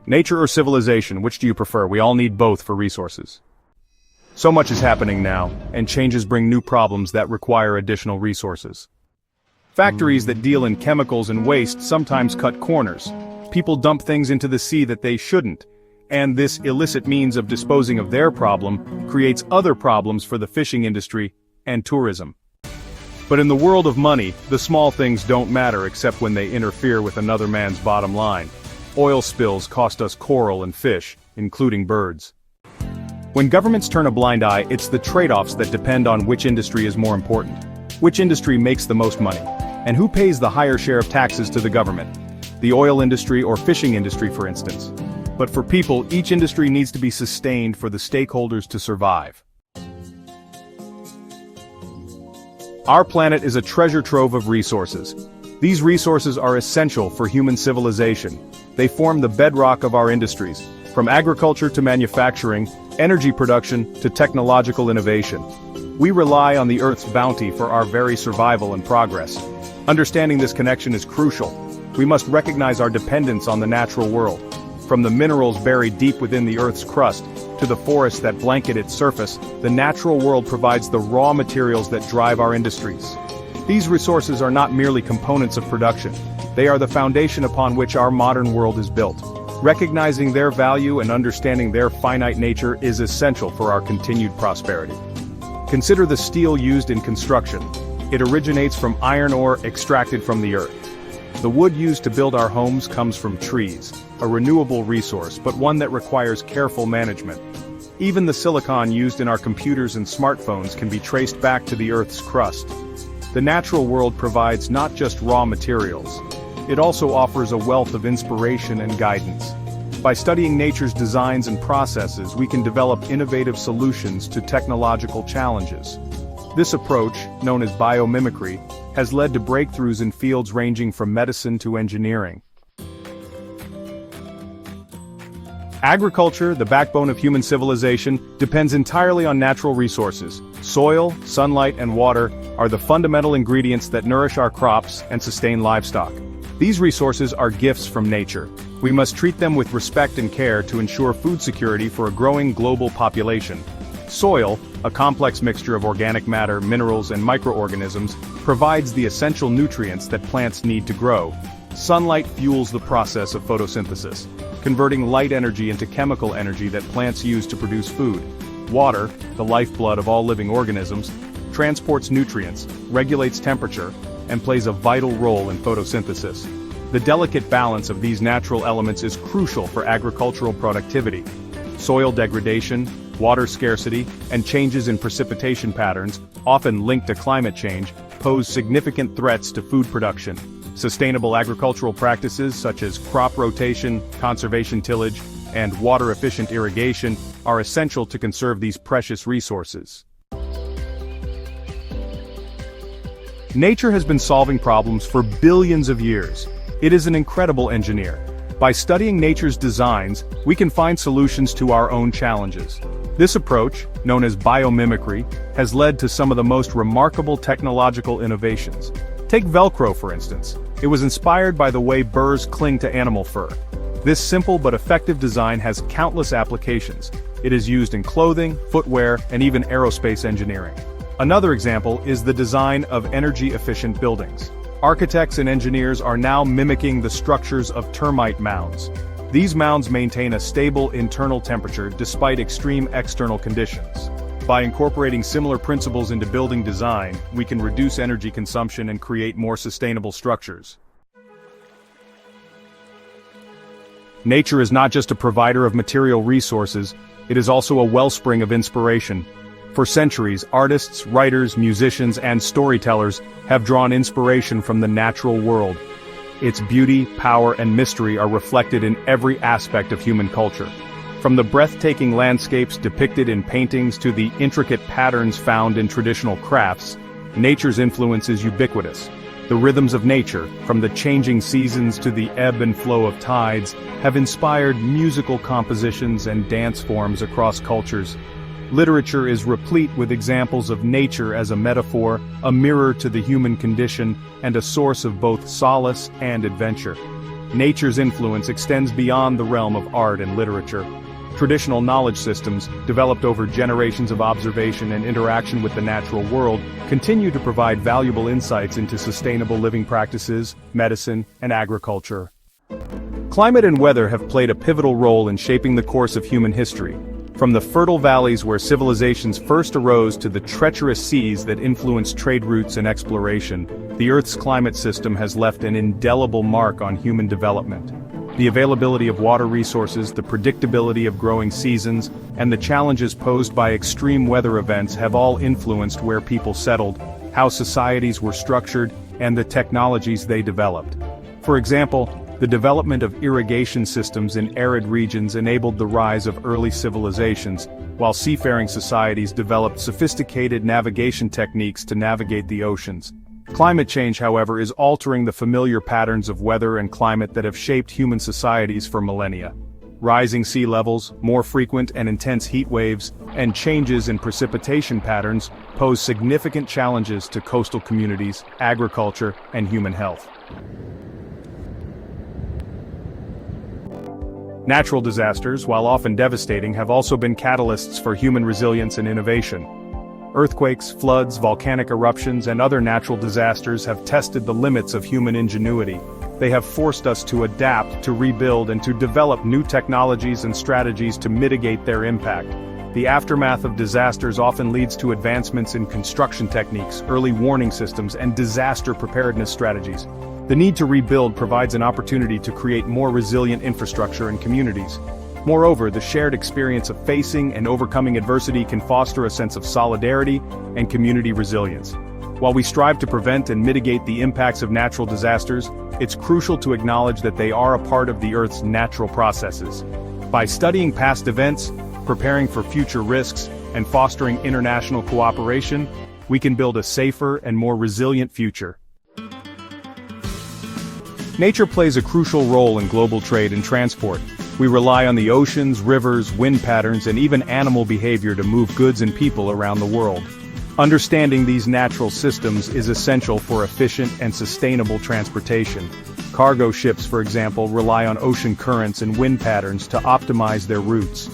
Nature or civilization, which do you prefer? We all need both for resources. So much is happening now, and changes bring new problems that require additional resources. Factories that deal in chemicals and waste sometimes cut corners. People dump things into the sea that they shouldn't, and this illicit means of disposing of their problem creates other problems for the fishing industry and tourism. But in the world of money, the small things don't matter except when they interfere with another man's bottom line. Oil spills cost us coral and fish, including birds. When governments turn a blind eye, it's the trade-offs that depend on which industry is more important. Which industry makes the most money? And who pays the higher share of taxes to the government? The oil industry or fishing industry, for instance. But for people, each industry needs to be sustained for the stakeholders to survive. Our planet is a treasure trove of resources. These resources are essential for human civilization. They form the bedrock of our industries, from agriculture to manufacturing, energy production to technological innovation. We rely on the Earth's bounty for our very survival and progress. Understanding this connection is crucial. We must recognize our dependence on the natural world. From the minerals buried deep within the Earth's crust, to the forests that blanket its surface, the natural world provides the raw materials that drive our industries. These resources are not merely components of production. They are the foundation upon which our modern world is built. Recognizing their value and understanding their finite nature is essential for our continued prosperity. Consider the steel used in construction. It originates from iron ore extracted from the earth. The wood used to build our homes comes from trees, a renewable resource but one that requires careful management. Even the silicon used in our computers and smartphones can be traced back to the Earth's crust. The natural world provides not just raw materials. It also offers a wealth of inspiration and guidance. By studying nature's designs and processes, we can develop innovative solutions to technological challenges. This approach, known as biomimicry, has led to breakthroughs in fields ranging from medicine to engineering. Agriculture, the backbone of human civilization, depends entirely on natural resources. Soil, sunlight, and water are the fundamental ingredients that nourish our crops and sustain livestock. These resources are gifts from nature. We must treat them with respect and care to ensure food security for a growing global population. Soil, a complex mixture of organic matter, minerals, and microorganisms, provides the essential nutrients that plants need to grow. Sunlight fuels the process of photosynthesis, converting light energy into chemical energy that plants use to produce food. Water, the lifeblood of all living organisms, transports nutrients, regulates temperature, and plays a vital role in photosynthesis. The delicate balance of these natural elements is crucial for agricultural productivity. Soil degradation, water scarcity, and changes in precipitation patterns, often linked to climate change, pose significant threats to food production. Sustainable agricultural practices such as crop rotation, conservation tillage, and water-efficient irrigation are essential to conserve these precious resources. Nature has been solving problems for billions of years. It is an incredible engineer. By studying nature's designs, we can find solutions to our own challenges. This approach, known as biomimicry, has led to some of the most remarkable technological innovations. Take Velcro, for instance. It was inspired by the way burrs cling to animal fur. This simple but effective design has countless applications. It is used in clothing, footwear, and even aerospace engineering. Another example is the design of energy-efficient buildings. Architects and engineers are now mimicking the structures of termite mounds. These mounds maintain a stable internal temperature despite extreme external conditions. By incorporating similar principles into building design, we can reduce energy consumption and create more sustainable structures. Nature is not just a provider of material resources, it is also a wellspring of inspiration. For centuries, artists, writers, musicians, and storytellers have drawn inspiration from the natural world. Its beauty, power, and mystery are reflected in every aspect of human culture. From the breathtaking landscapes depicted in paintings to the intricate patterns found in traditional crafts, nature's influence is ubiquitous. The rhythms of nature, from the changing seasons to the ebb and flow of tides, have inspired musical compositions and dance forms across cultures. Literature is replete with examples of nature as a metaphor, a mirror to the human condition, and a source of both solace and adventure. nature's influence extends beyond the realm of art and literature. Traditional knowledge systems, developed over generations of observation and interaction with the natural world, continue to provide valuable insights into sustainable living practices, medicine, and agriculture. Climate and weather have played a pivotal role in shaping the course of human history. From the fertile valleys where civilizations first arose to the treacherous seas that influenced trade routes and exploration, the Earth's climate system has left an indelible mark on human development. The availability of water resources, the predictability of growing seasons, and the challenges posed by extreme weather events have all influenced where people settled, how societies were structured, and the technologies they developed. For example, the development of irrigation systems in arid regions enabled the rise of early civilizations, while seafaring societies developed sophisticated navigation techniques to navigate the oceans. Climate change, however, is altering the familiar patterns of weather and climate that have shaped human societies for millennia. Rising sea levels, more frequent and intense heat waves, and changes in precipitation patterns pose significant challenges to coastal communities, agriculture, and human health. Natural disasters, while often devastating, have also been catalysts for human resilience and innovation. Earthquakes, floods, volcanic eruptions, and other natural disasters have tested the limits of human ingenuity. They have forced us to adapt, to rebuild, and to develop new technologies and strategies to mitigate their impact. The aftermath of disasters often leads to advancements in construction techniques, early warning systems, and disaster preparedness strategies. The need to rebuild provides an opportunity to create more resilient infrastructure and communities. Moreover, the shared experience of facing and overcoming adversity can foster a sense of solidarity and community resilience. While we strive to prevent and mitigate the impacts of natural disasters, it's crucial to acknowledge that they are a part of the Earth's natural processes. By studying past events, preparing for future risks, and fostering international cooperation, we can build a safer and more resilient future. Nature plays a crucial role in global trade and transport. We rely on the oceans, rivers, wind patterns, and even animal behavior to move goods and people around the world. Understanding these natural systems is essential for efficient and sustainable transportation. Cargo ships, for example, rely on ocean currents and wind patterns to optimize their routes.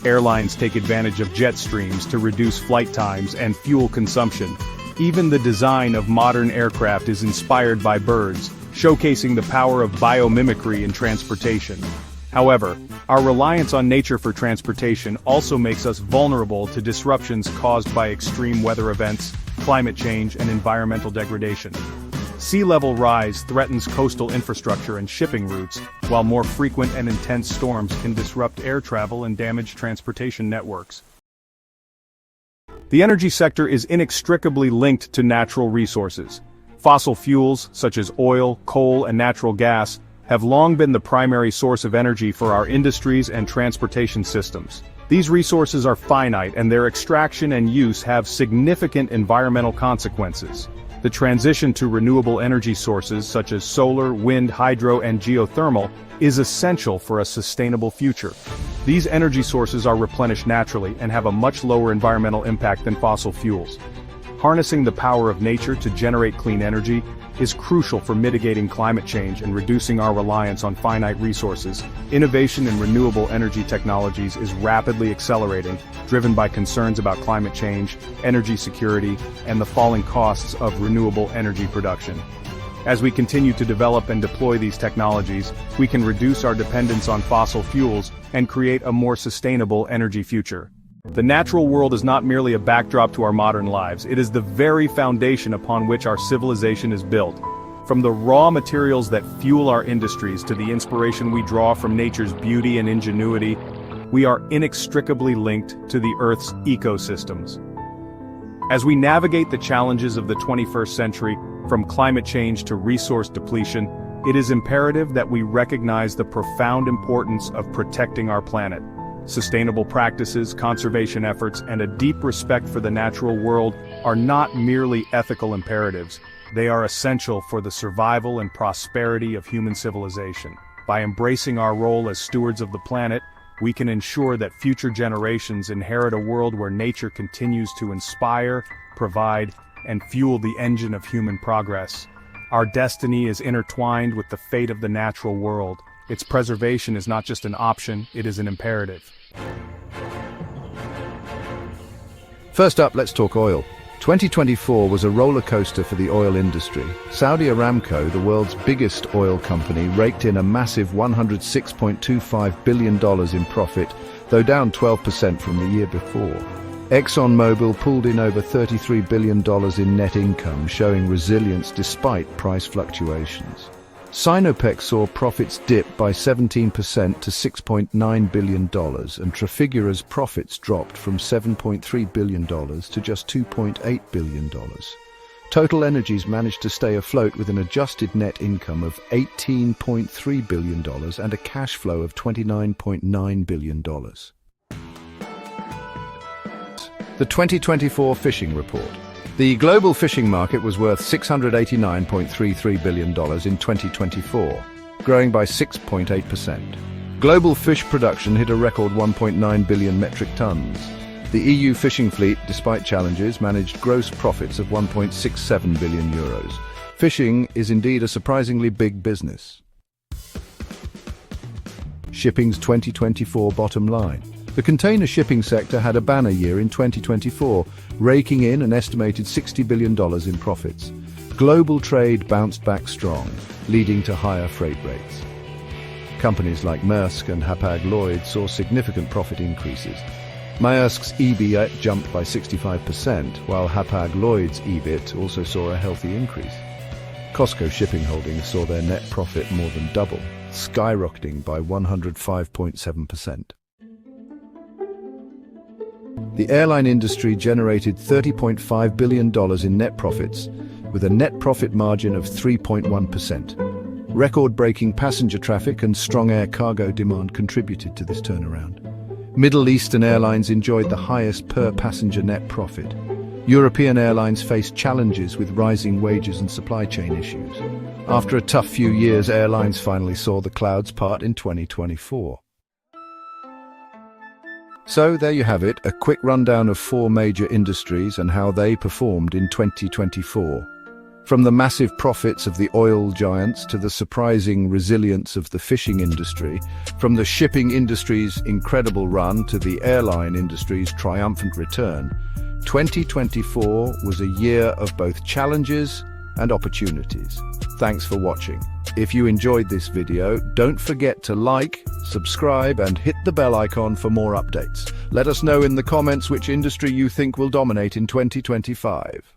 Airlines take advantage of jet streams to reduce flight times and fuel consumption. Even the design of modern aircraft is inspired by birds, showcasing the power of biomimicry in transportation. However, our reliance on nature for transportation also makes us vulnerable to disruptions caused by extreme weather events, climate change, and environmental degradation. Sea level rise threatens coastal infrastructure and shipping routes, while more frequent and intense storms can disrupt air travel and damage transportation networks. The energy sector is inextricably linked to natural resources. Fossil fuels, such as oil, coal, and natural gas, have long been the primary source of energy for our industries and transportation systems. These resources are finite, and their extraction and use have significant environmental consequences. The transition to renewable energy sources such as solar, wind, hydro, and geothermal is essential for a sustainable future. These energy sources are replenished naturally and have a much lower environmental impact than fossil fuels. Harnessing the power of nature to generate clean energy is crucial for mitigating climate change and reducing our reliance on finite resources. Innovation in renewable energy technologies is rapidly accelerating, driven by concerns about climate change, energy security, and the falling costs of renewable energy production. As we continue to develop and deploy these technologies, we can reduce our dependence on fossil fuels and create a more sustainable energy future. The natural world is not merely a backdrop to our modern lives, it is the very foundation upon which our civilization is built. From the raw materials that fuel our industries to the inspiration we draw from nature's beauty and ingenuity, we are inextricably linked to the Earth's ecosystems. As we navigate the challenges of the 21st century, from climate change to resource depletion, it is imperative that we recognize the profound importance of protecting our planet. Sustainable practices, conservation efforts, and a deep respect for the natural world are not merely ethical imperatives. They are essential for the survival and prosperity of human civilization. By embracing our role as stewards of the planet, we can ensure that future generations inherit a world where nature continues to inspire, provide, and fuel the engine of human progress. Our destiny is intertwined with the fate of the natural world. Its preservation is not just an option, it is an imperative. First up, let's talk oil. 2024 was a roller coaster for the oil industry. Saudi Aramco, the world's biggest oil company, raked in a massive $106.25 billion in profit, though down 12% from the year before. ExxonMobil pulled in over $33 billion in net income, showing resilience despite price fluctuations. Sinopec saw profits dip by 17% to $6.9 billion, and Trafigura's profits dropped from $7.3 billion to just $2.8 billion. Total Energies managed to stay afloat with an adjusted net income of $18.3 billion and a cash flow of $29.9 billion. The 2024 Fishing Report. The global fishing market was worth $689.33 billion in 2024, growing by 6.8%. Global fish production hit a record 1.9 billion metric tons. The EU fishing fleet, despite challenges, managed gross profits of €1.67 billion. Fishing is indeed a surprisingly big business. Shipping's 2024 bottom line. The container shipping sector had a banner year in 2024, raking in an estimated $60 billion in profits. Global trade bounced back strong, leading to higher freight rates. Companies like Maersk and Hapag-Lloyd saw significant profit increases. Maersk's EBIT jumped by 65%, while Hapag-Lloyd's EBIT also saw a healthy increase. COSCO Shipping Holdings saw their net profit more than double, skyrocketing by 105.7%. The airline industry generated $30.5 billion in net profits, with a net profit margin of 3.1%. Record-breaking passenger traffic and strong air cargo demand contributed to this turnaround. Middle Eastern airlines enjoyed the highest per-passenger net profit. European airlines faced challenges with rising wages and supply chain issues. After a tough few years, airlines finally saw the clouds part in 2024. So there you have it, a quick rundown of 4 major industries and how they performed in 2024. From the massive profits of the oil giants to the surprising resilience of the fishing industry, from the shipping industry's incredible run to the airline industry's triumphant return, 2024 was a year of both challenges and opportunities. Thanks for watching. If you enjoyed this video, don't forget to like, subscribe, and hit the bell icon for more updates. Let us know in the comments which industry you think will dominate in 2025.